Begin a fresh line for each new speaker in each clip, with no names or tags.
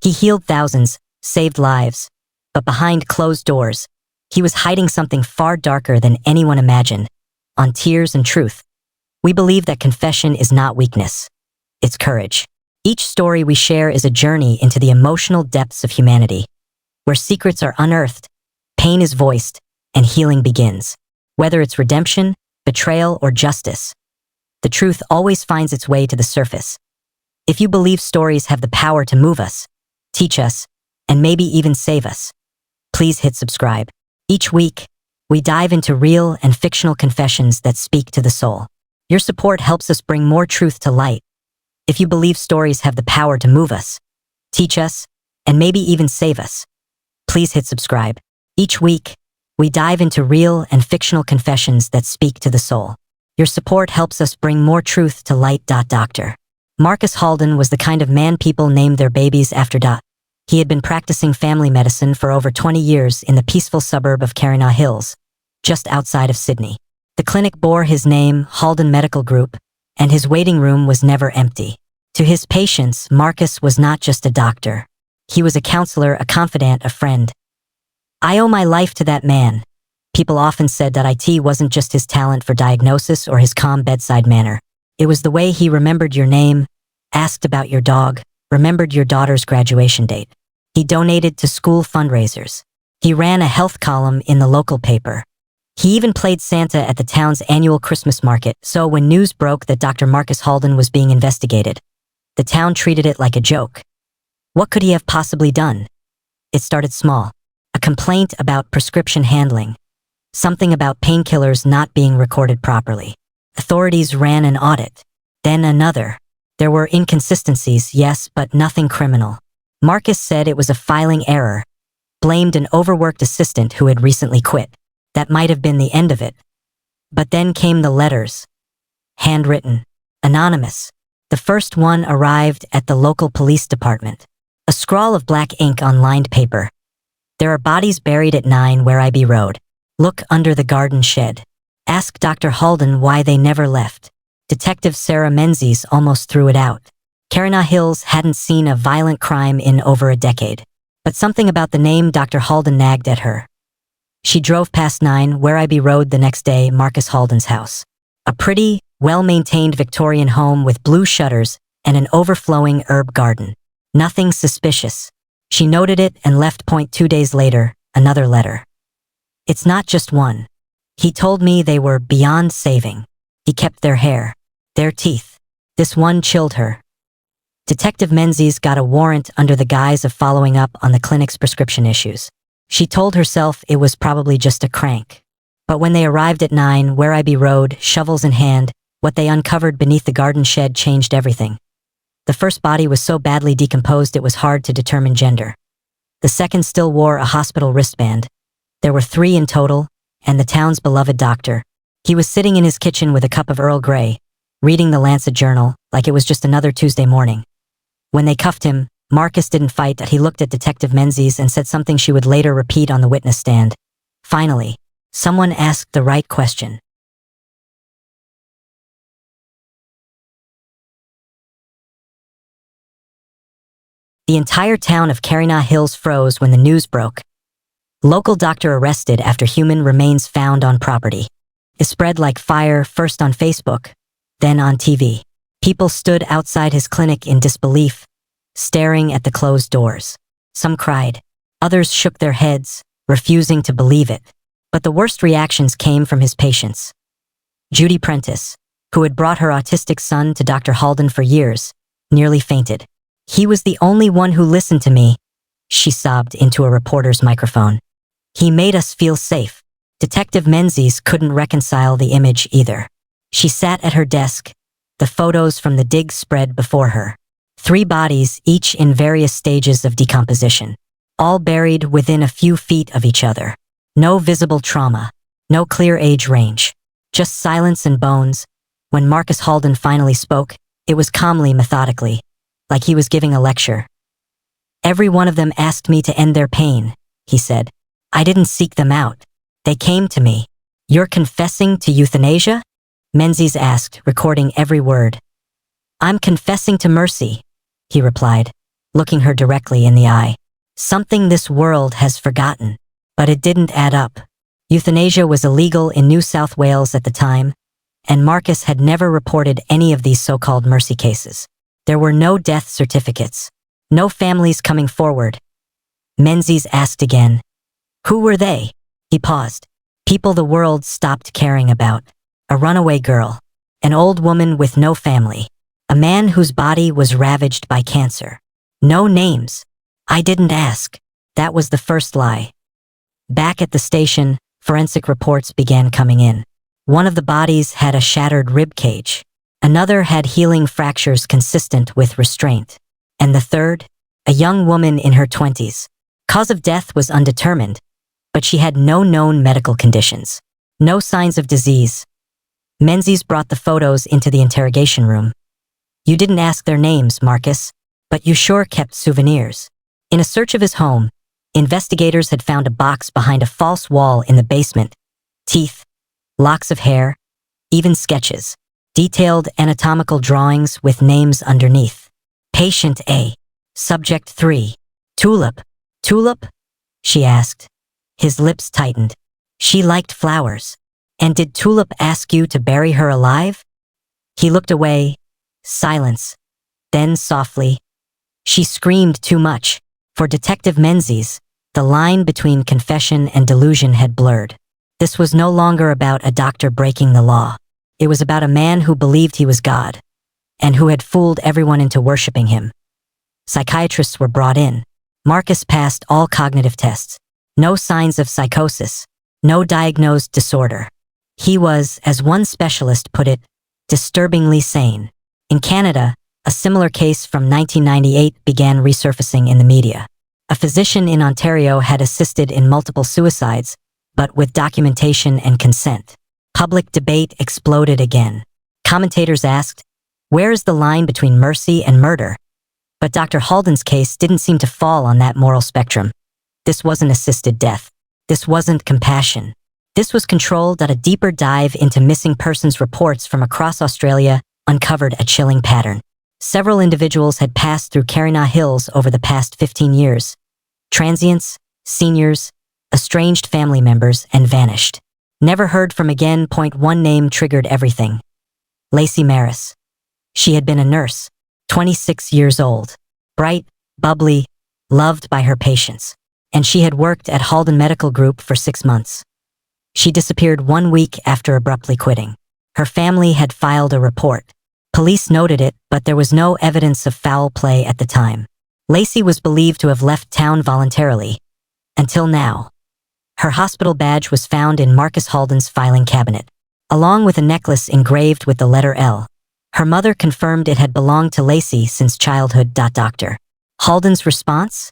He healed thousands, saved lives, but behind closed doors, he was hiding something far darker than anyone imagined. On Tears and Truth, we believe that confession is not weakness, it's courage. Each story we share is a journey into the emotional depths of humanity, where secrets are unearthed, pain is voiced, and healing begins. Whether it's redemption, betrayal, or justice, the truth always finds its way to the surface. If you believe stories have the power to move us, teach us, and maybe even save us, please hit subscribe. Each week, we dive into real and fictional confessions that speak to the soul. Your support helps us bring more truth to light. If you believe stories have the power to move us, teach us, and maybe even save us, please hit subscribe. Each week, we dive into real and fictional confessions that speak to the soul. Your support helps us bring more truth to light. Dr. Marcus Halden was the kind of man people named their babies after. He had been practicing family medicine for over 20 years in the peaceful suburb of Carina Hills, just outside of Sydney. The clinic bore his name, Halden Medical Group, and his waiting room was never empty. To his patients, Marcus was not just a doctor. He was a counselor, a confidant, a friend. I owe my life to that man. People often said that it wasn't just his talent for diagnosis or his calm bedside manner. It was the way he remembered your name, asked about your dog, remembered your daughter's graduation date. He donated to school fundraisers. He ran a health column in the local paper. He even played Santa at the town's annual Christmas market, so when news broke that Dr. Marcus Halden was being investigated, the town treated it like a joke. What could he have possibly done? It started small. A complaint about prescription handling. Something about painkillers not being recorded properly. Authorities ran an audit. Then another. There were inconsistencies, yes, but nothing criminal. Marcus said it was a filing error. Blamed an overworked assistant who had recently quit. That might have been the end of it. But then came the letters. Handwritten. Anonymous. The first one arrived at the local police department. A scrawl of black ink on lined paper. There are bodies buried at 9 Werribee Road. Look under the garden shed. Ask Dr. Halden why they never left. Detective Sarah Menzies almost threw it out. Carina Hills hadn't seen a violent crime in over a decade. But something about the name Dr. Halden nagged at her. She drove past 9 Werribee Road the next day, Marcus Halden's house. A pretty, well-maintained Victorian home with blue shutters and an overflowing herb garden. Nothing suspicious. She noted it and left. 2 days later, another letter. It's not just one. He told me they were beyond saving. He kept their hair, their teeth. This one chilled her. Detective Menzies got a warrant under the guise of following up on the clinic's prescription issues. She told herself it was probably just a crank. But when they arrived at 9 Werribee Road, shovels in hand, what they uncovered beneath the garden shed changed everything. The first body was so badly decomposed it was hard to determine gender. The second still wore a hospital wristband. There were 3 in total, and the town's beloved doctor. He was sitting in his kitchen with a cup of Earl Grey, reading the Lancet Journal like it was just another Tuesday morning. When they cuffed him, Marcus didn't fight. He looked at Detective Menzies and said something she would later repeat on the witness stand. Finally, someone asked the right question. The entire town of Carina Hills froze when the news broke. Local doctor arrested after human remains found on property. It spread like fire, first on Facebook, then on TV. People stood outside his clinic in disbelief, staring at the closed doors. Some cried. Others shook their heads, refusing to believe it. But the worst reactions came from his patients. Judy Prentice, who had brought her autistic son to Dr. Halden for years, nearly fainted. He was the only one who listened to me, she sobbed into a reporter's microphone. He made us feel safe. Detective Menzies couldn't reconcile the image either. She sat at her desk, the photos from the dig spread before her. 3 bodies, each in various stages of decomposition, all buried within a few feet of each other. No visible trauma, no clear age range, just silence and bones. When Marcus Halden finally spoke, it was calmly, methodically, like he was giving a lecture. Every one of them asked me to end their pain, he said. I didn't seek them out. They came to me. You're confessing to euthanasia? Menzies asked, recording every word. I'm confessing to mercy, he replied. looking her directly in the eye. Something this world has forgotten. But it didn't add up. Euthanasia was illegal in New South Wales at the time, and Marcus had never reported any of these so-called mercy cases. There were no death certificates, no families coming forward. Menzies asked again, who were they? He paused. People the world stopped caring about. A runaway girl, an old woman with no family, a man whose body was ravaged by cancer. No names. I didn't ask. That was the first lie. Back at the station, forensic reports began coming in. One of the bodies had a shattered rib cage. Another had healing fractures consistent with restraint. And the third, a young woman in her 20s. Cause of death was undetermined, but she had no known medical conditions. No signs of disease. Menzies brought the photos into the interrogation room. You didn't ask their names, Marcus, but you sure kept souvenirs. In a search of his home, investigators had found a box behind a false wall in the basement. Teeth, locks of hair, even sketches. Detailed anatomical drawings with names underneath. Patient A. Subject 3. Tulip. Tulip? She asked. His lips tightened. She liked flowers. And did Tulip ask you to bury her alive? He looked away. Silence. Then softly. She screamed too much. For Detective Menzies, the line between confession and delusion had blurred. This was no longer about a doctor breaking the law. It was about a man who believed he was God, and who had fooled everyone into worshiping him. Psychiatrists were brought in. Marcus passed all cognitive tests. No signs of psychosis. No diagnosed disorder. He was, as one specialist put it, disturbingly sane. In Canada, a similar case from 1998 began resurfacing in the media. A physician in Ontario had assisted in multiple suicides, but with documentation and consent. Public debate exploded again. Commentators asked, where is the line between mercy and murder? But Dr. Halden's case didn't seem to fall on that moral spectrum. This wasn't assisted death. This wasn't compassion. This was control. A deeper dive into missing persons reports from across Australia uncovered a chilling pattern. Several individuals had passed through Carina Hills over the past 15 years. Transients, seniors, estranged family members, and vanished. Never heard from again. One name triggered everything. Lacey Maris. She had been a nurse, 26 years old, bright, bubbly, loved by her patients. And she had worked at Halden Medical Group for 6 months. She disappeared 1 week after abruptly quitting. Her family had filed a report. Police noted it, but there was no evidence of foul play at the time. Lacey was believed to have left town voluntarily. Until now. Her hospital badge was found in Marcus Halden's filing cabinet, along with a necklace engraved with the letter L. Her mother confirmed it had belonged to Lacey since childhood. Dr. Halden's response?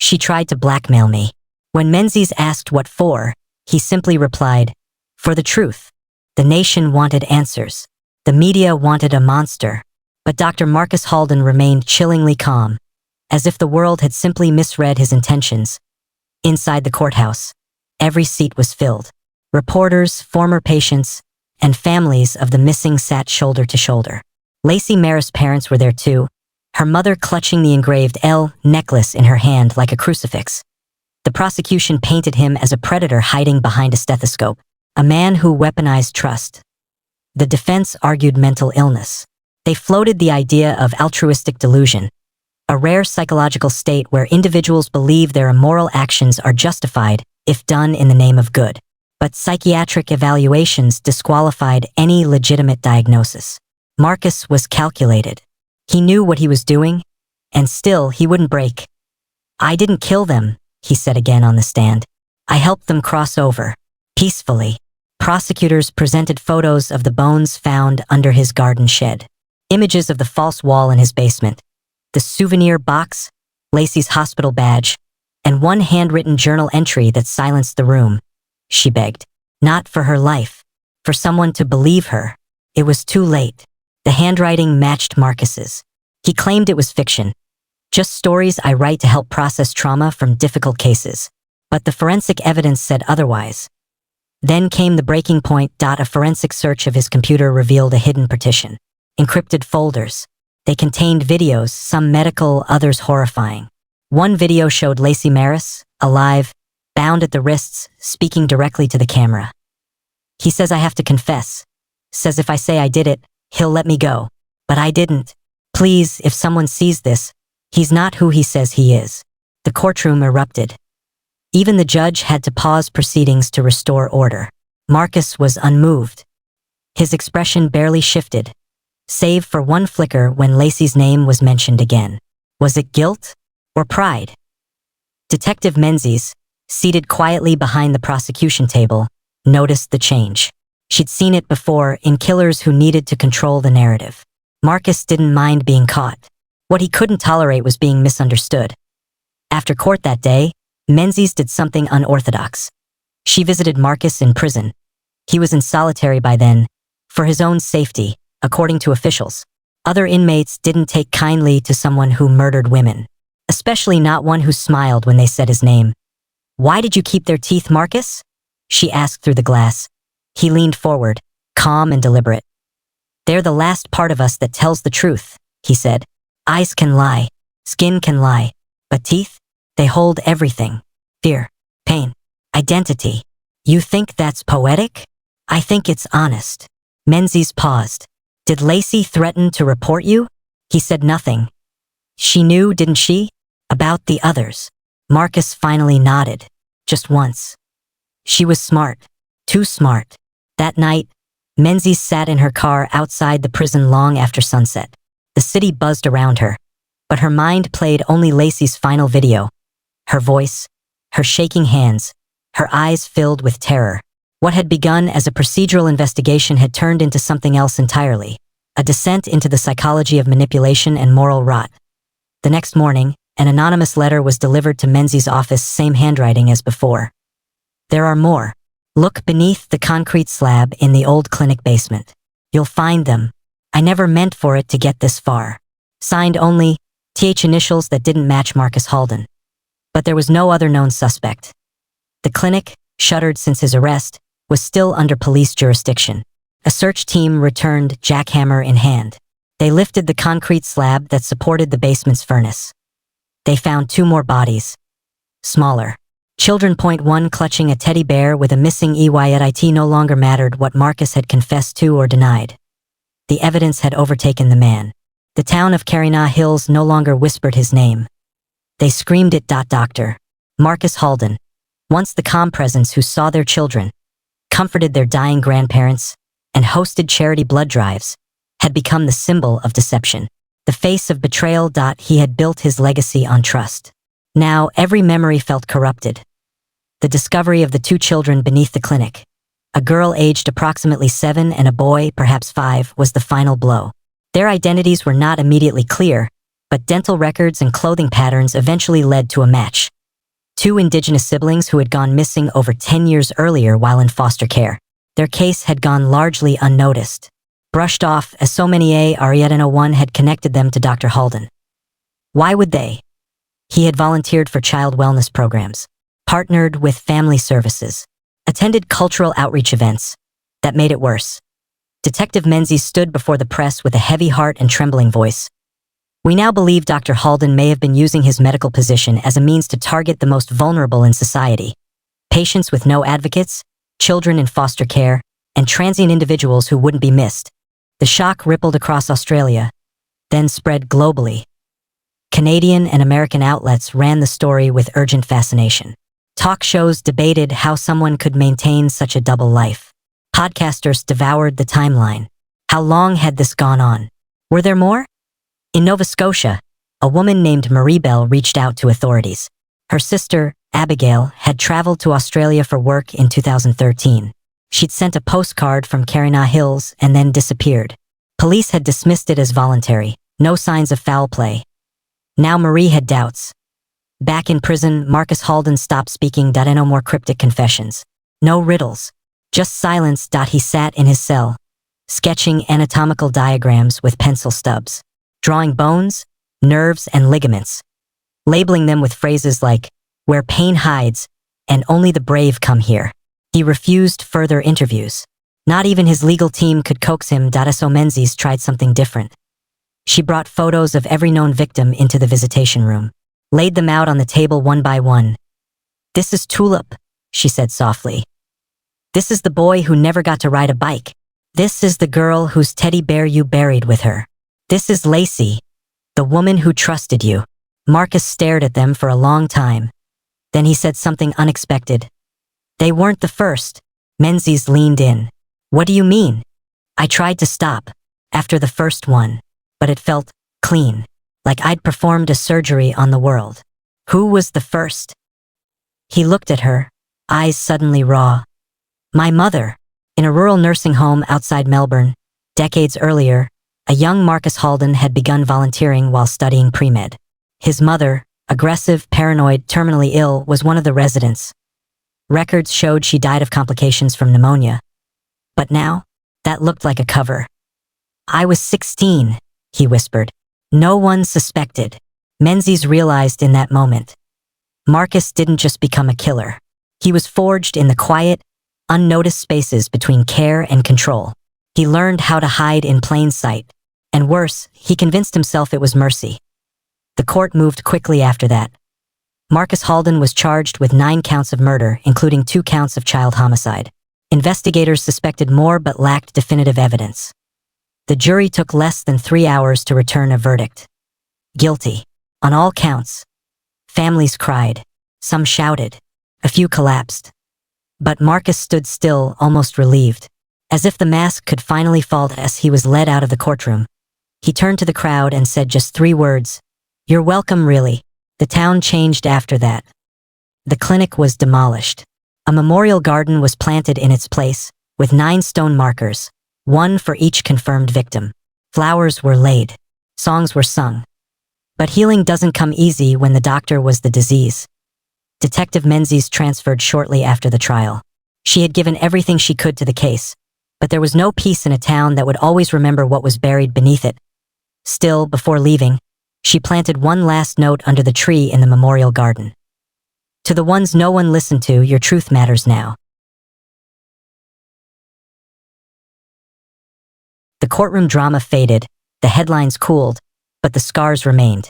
She tried to blackmail me. When Menzies asked what for, he simply replied, for the truth. The nation wanted answers. The media wanted a monster. But Dr. Marcus Halden remained chillingly calm, as if the world had simply misread his intentions. Inside the courthouse, every seat was filled. Reporters, former patients, and families of the missing sat shoulder to shoulder. Lacey Maris' parents were there too, her mother clutching the engraved L necklace in her hand like a crucifix. The prosecution painted him as a predator hiding behind a stethoscope, a man who weaponized trust. The defense argued mental illness. They floated the idea of altruistic delusion, a rare psychological state where individuals believe their immoral actions are justified if done in the name of good. But psychiatric evaluations disqualified any legitimate diagnosis. Marcus was calculated. He knew what he was doing, and still he wouldn't break. I didn't kill them, he said again on the stand. I helped them cross over, peacefully. Prosecutors presented photos of the bones found under his garden shed, images of the false wall in his basement, the souvenir box, Lacey's hospital badge, and one handwritten journal entry that silenced the room. She begged, not for her life, for someone to believe her. It was too late. The handwriting matched Marcus's. He claimed it was fiction, just stories I write to help process trauma from difficult cases. But the forensic evidence said otherwise. Then came the breaking point. A forensic search of his computer revealed a hidden partition, encrypted folders. They contained videos, some medical, others horrifying. One video showed Lacey Maris, alive, bound at the wrists, speaking directly to the camera. He says, "I have to confess." Says if I say I did it, he'll let me go. But I didn't. Please, if someone sees this, he's not who he says he is. The courtroom erupted. Even the judge had to pause proceedings to restore order. Marcus was unmoved. His expression barely shifted, save for one flicker when Lacey's name was mentioned again. Was it guilt or pride? Detective Menzies, seated quietly behind the prosecution table, noticed the change. She'd seen it before in killers who needed to control the narrative. Marcus didn't mind being caught. What he couldn't tolerate was being misunderstood. After court that day, Menzies did something unorthodox. She visited Marcus in prison. He was in solitary by then, for his own safety, according to officials. Other inmates didn't take kindly to someone who murdered women, especially not one who smiled when they said his name. "Why did you keep their teeth, Marcus?" she asked through the glass. He leaned forward, calm and deliberate. "They're the last part of us that tells the truth," he said. "Eyes can lie, skin can lie, but teeth, they hold everything. Fear, pain, identity. You think that's poetic? I think it's honest." Menzies paused. "Did Lacey threaten to report you?" He said nothing. "She knew, didn't she? About the others." Marcus finally nodded, just once. She was smart, too smart. That night, Menzies sat in her car outside the prison long after sunset. The city buzzed around her, but her mind played only Lacey's final video. Her voice, her shaking hands, her eyes filled with terror. What had begun as a procedural investigation had turned into something else entirely, a descent into the psychology of manipulation and moral rot. The next morning, an anonymous letter was delivered to Menzies' office, same handwriting as before. "There are more. Look beneath the concrete slab in the old clinic basement. You'll find them. I never meant for it to get this far." Signed only, TH initials that didn't match Marcus Halden. But there was no other known suspect. The clinic, shuttered since his arrest, was still under police jurisdiction. A search team returned, jackhammer in hand. They lifted the concrete slab that supported the basement's furnace. They found 2 more bodies. Smaller. Children. One clutching a teddy bear with a missing EY. Yet it no longer mattered what Marcus had confessed to or denied. The evidence had overtaken the man. The town of Carina Hills no longer whispered his name. They screamed it. Dr. Marcus Halden, once the calm presence who saw their children, comforted their dying grandparents, and hosted charity blood drives, had become the symbol of deception, the face of betrayal. He had built his legacy on trust. Now every memory felt corrupted. The discovery of the 2 children beneath the clinic, a girl aged approximately 7 and a boy, perhaps 5, was the final blow. Their identities were not immediately clear, but dental records and clothing patterns eventually led to a match. 2 indigenous siblings who had gone missing over 10 years earlier while in foster care. Their case had gone largely unnoticed, brushed off as so many no one had connected them to Dr. Halden. Why would they? He had volunteered for child wellness programs, partnered with family services, attended cultural outreach events. That made it worse. Detective Menzies stood before the press with a heavy heart and trembling voice. "We now believe Dr. Halden may have been using his medical position as a means to target the most vulnerable in society. Patients with no advocates, children in foster care, and transient individuals who wouldn't be missed." The shock rippled across Australia, then spread globally. Canadian and American outlets ran the story with urgent fascination. Talk shows debated how someone could maintain such a double life. Podcasters devoured the timeline. How long had this gone on? Were there more? In Nova Scotia, a woman named Marie Bell reached out to authorities. Her sister, Abigail, had traveled to Australia for work in 2013. She'd sent a postcard from Carina Hills and then disappeared. Police had dismissed it as voluntary, no signs of foul play. Now Marie had doubts. Back in prison, Marcus Halden stopped speaking. No more cryptic confessions. No riddles. Just silence. He sat in his cell, sketching anatomical diagrams with pencil stubs, drawing bones, nerves, and ligaments, labeling them with phrases like, "where pain hides, and only the brave come here." He refused further interviews. Not even his legal team could coax him. So Menzies tried something different. She brought photos of every known victim into the visitation room, laid them out on the table one by one. "This is Tulip," she said softly. "This is the boy who never got to ride a bike. This is the girl whose teddy bear you buried with her. This is Lacey, the woman who trusted you." Marcus stared at them for a long time. Then he said something unexpected. "They weren't the first." Menzies leaned in. "What do you mean?" "I tried to stop, after the first one, but it felt clean, like I'd performed a surgery on the world." "Who was the first?" He looked at her, eyes suddenly raw. "My mother." In a rural nursing home outside Melbourne, decades earlier, a young Marcus Halden had begun volunteering while studying pre-med. His mother, aggressive, paranoid, terminally ill, was one of the residents. Records showed she died of complications from pneumonia. But now, that looked like a cover. "I was 16, he whispered. "No one suspected." Menzies realized in that moment. Marcus didn't just become a killer. He was forged in the quiet, unnoticed spaces between care and control. He learned how to hide in plain sight. And worse, he convinced himself it was mercy. The court moved quickly after that. Marcus Halden was charged with 9 counts of murder, including 2 counts of child homicide. Investigators suspected more but lacked definitive evidence. The jury took less than 3 hours to return a verdict. Guilty. On all counts. Families cried. Some shouted. A few collapsed. But Marcus stood still, almost relieved. As if the mask could finally fall as he was led out of the courtroom. He turned to the crowd and said just 3 words. "You're welcome, really." The town changed after that. The clinic was demolished. A memorial garden was planted in its place, with 9 stone markers, 1 for each confirmed victim. Flowers were laid. Songs were sung. But healing doesn't come easy when the doctor was the disease. Detective Menzies transferred shortly after the trial. She had given everything she could to the case, but there was no peace in a town that would always remember what was buried beneath it. Still, before leaving, she planted one last note under the tree in the memorial garden. "To the ones no one listened to, your truth matters now." The courtroom drama faded, the headlines cooled, but the scars remained.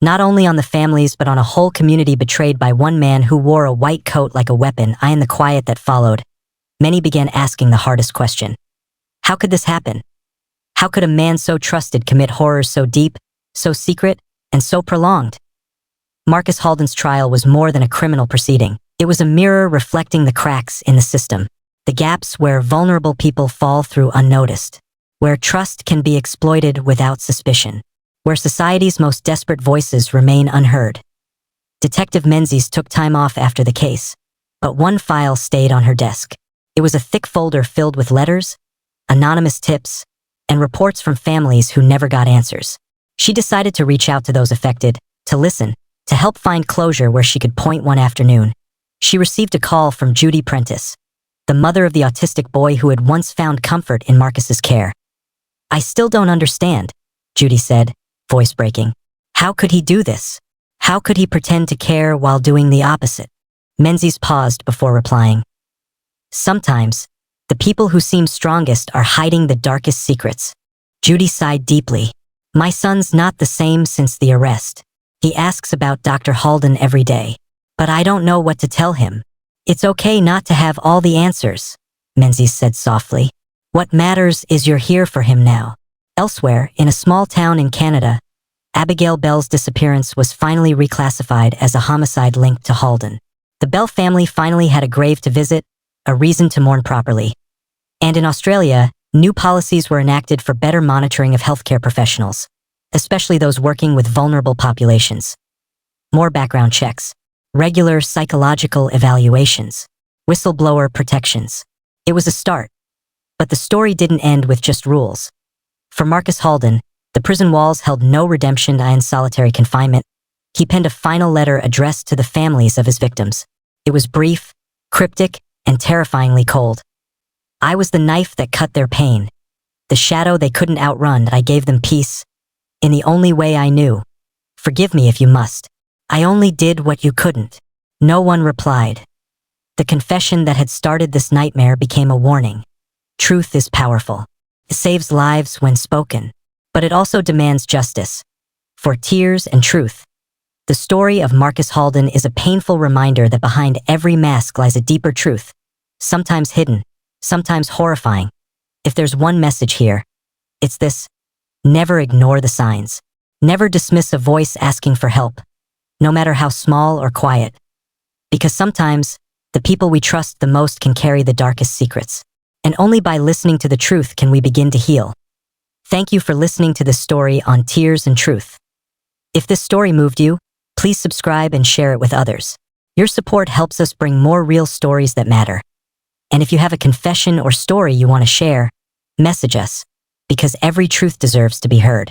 Not only on the families but on a whole community betrayed by one man who wore a white coat like a weapon. In the quiet that followed, many began asking the hardest question. How could this happen? How could a man so trusted commit horrors so deep, so secret, and so prolonged? Marcus Halden's trial was more than a criminal proceeding. It was a mirror reflecting the cracks in the system, the gaps where vulnerable people fall through unnoticed, where trust can be exploited without suspicion, where society's most desperate voices remain unheard. Detective Menzies took time off after the case, but one file stayed on her desk. It was a thick folder filled with letters, anonymous tips, and reports from families who never got answers. She decided to reach out to those affected, to listen, to help find closure where she could point. One afternoon, she received a call from Judy Prentice, the mother of the autistic boy who had once found comfort in Marcus's care. "I still don't understand," Judy said, voice breaking. "How could he do this? How could he pretend to care while doing the opposite?" Menzies paused before replying. "Sometimes, the people who seem strongest are hiding the darkest secrets." Judy sighed deeply. "My son's not the same since the arrest. He asks about Dr. Halden every day. But I don't know what to tell him." "It's okay not to have all the answers," Menzies said softly. "What matters is you're here for him now." Elsewhere, in a small town in Canada, Abigail Bell's disappearance was finally reclassified as a homicide linked to Halden. The Bell family finally had a grave to visit, a reason to mourn properly. And in Australia, new policies were enacted for better monitoring of healthcare professionals, especially those working with vulnerable populations. More background checks, regular psychological evaluations, whistleblower protections. It was a start. But the story didn't end with just rules. For Marcus Halden, the prison walls held no redemption in solitary confinement. He penned a final letter addressed to the families of his victims. It was brief, cryptic, and terrifyingly cold. "I was the knife that cut their pain, the shadow they couldn't outrun. I gave them peace, in the only way I knew. Forgive me if you must. I only did what you couldn't." No one replied. The confession that had started this nightmare became a warning. Truth is powerful. It saves lives when spoken, But it also demands justice. For tears and truth. The story of Marcus Halden is a painful reminder that behind every mask lies a deeper truth, sometimes hidden, sometimes horrifying. If there's one message here, it's this: never ignore the signs. Never dismiss a voice asking for help, no matter how small or quiet. Because sometimes, the people we trust the most can carry the darkest secrets. And only by listening to the truth can we begin to heal. Thank you for listening to this story on Tears and Truth. If this story moved you, please subscribe and share it with others. Your support helps us bring more real stories that matter. And if you have a confession or story you want to share, message us, because every truth deserves to be heard.